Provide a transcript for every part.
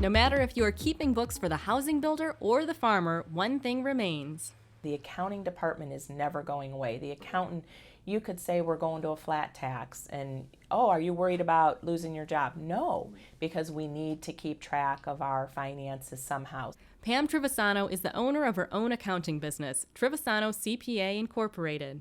No matter if you are keeping books for the housing builder or the farmer, one thing remains. The accounting department is never going away. The accountant, you could say we're going to a flat tax and, oh, are you worried about losing your job? No, because we need to keep track of our finances somehow. Pam Trevisano is the owner of her own accounting business, Trevisano CPA Incorporated.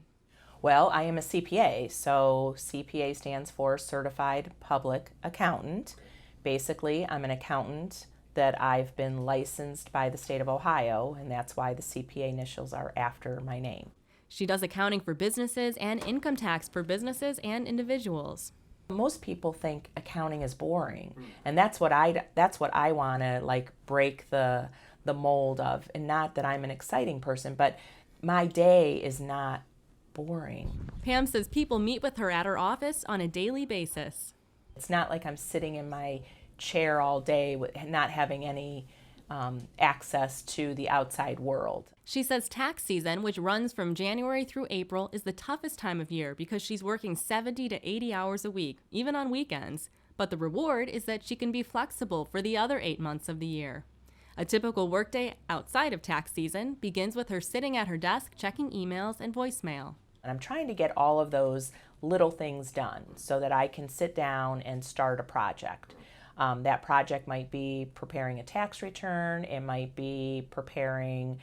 Well, I am a CPA, so CPA stands for Certified Public Accountant. Basically, I'm an accountant that I've been licensed by the state of Ohio, and that's why the CPA initials are after my name. She does accounting for businesses and income tax for businesses and individuals. Most people think accounting is boring, and that's what I want to break the mold of. And not that I'm an exciting person, but my day is not boring. Pam says people meet with her at her office on a daily basis. It's not like I'm sitting in my chair all day not having any access to the outside world. She says tax season, which runs from January through April, is the toughest time of year because she's working 70 to 80 hours a week, even on weekends. But the reward is that she can be flexible for the other 8 months of the year. A typical workday outside of tax season begins with her sitting at her desk checking emails and voicemail. And I'm trying to get all of those little things done so that I can sit down and start a project. That project might be preparing a tax return, it might be preparing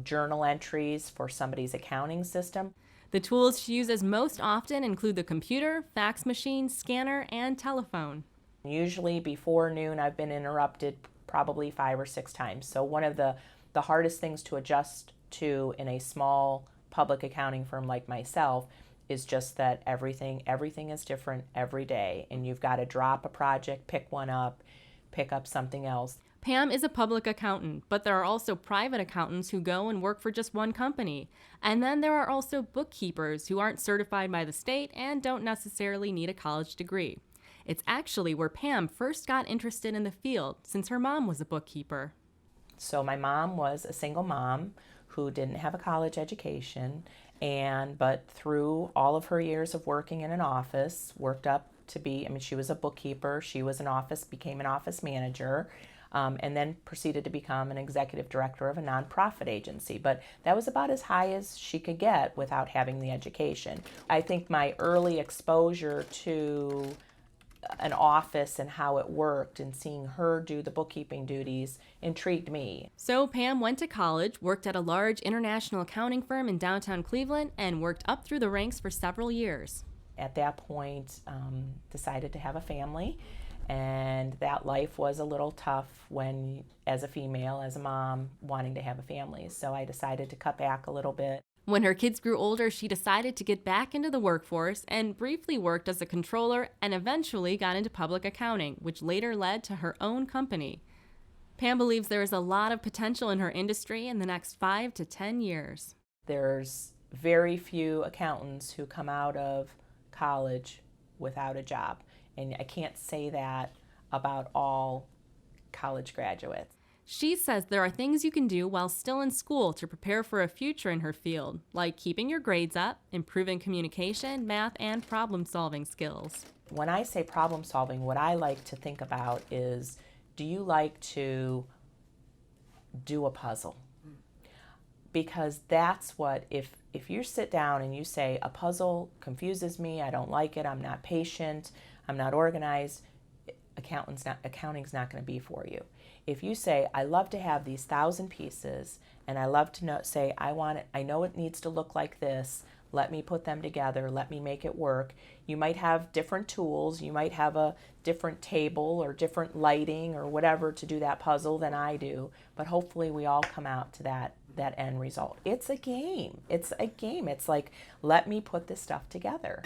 journal entries for somebody's accounting system. The tools she uses most often include the computer, fax machine, scanner, and telephone. Usually before noon I've been interrupted probably 5 or 6 times. So one of the hardest things to adjust to in a small public accounting firm like myself is just that everything is different every day, and you've got to drop a project, pick one up, pick up something else. Pam is a public accountant, but there are also private accountants who go and work for just one company. And then there are also bookkeepers who aren't certified by the state and don't necessarily need a college degree. It's actually where Pam first got interested in the field, since her mom was a bookkeeper. So my mom was a single mom who didn't have a college education, but through all of her years of working in an office, worked up to be, she was a bookkeeper, became an office manager, and then proceeded to become an executive director of a nonprofit agency. But that was about as high as she could get without having the education. I think my early exposure to an office and how it worked and seeing her do the bookkeeping duties intrigued me. So Pam went to college, worked at a large international accounting firm in downtown Cleveland, and worked up through the ranks for several years. At that point, decided to have a family, and that life was a little tough when, as a female, as a mom, wanting to have a family. So I decided to cut back a little bit. When her kids grew older, she decided to get back into the workforce and briefly worked as a controller and eventually got into public accounting, which later led to her own company. Pam believes there is a lot of potential in her industry in the next 5 to 10 years. There's very few accountants who come out of college without a job, and I can't say that about all college graduates. She says there are things you can do while still in school to prepare for a future in her field, like keeping your grades up, improving communication, math, and problem-solving skills. When I say problem solving, what I like to think about is, do you like to do a puzzle? Because that's what, if you sit down and you say, a puzzle confuses me, I don't like it, I'm not patient, I'm not organized, accounting's not going to be for you. If you say, I love to have these 1,000 pieces, and I love to say, I know it needs to look like this, let me put them together, let me make it work. You might have different tools, you might have a different table or different lighting or whatever to do that puzzle than I do, but hopefully we all come out to that end result. It's a game. It's like, let me put this stuff together.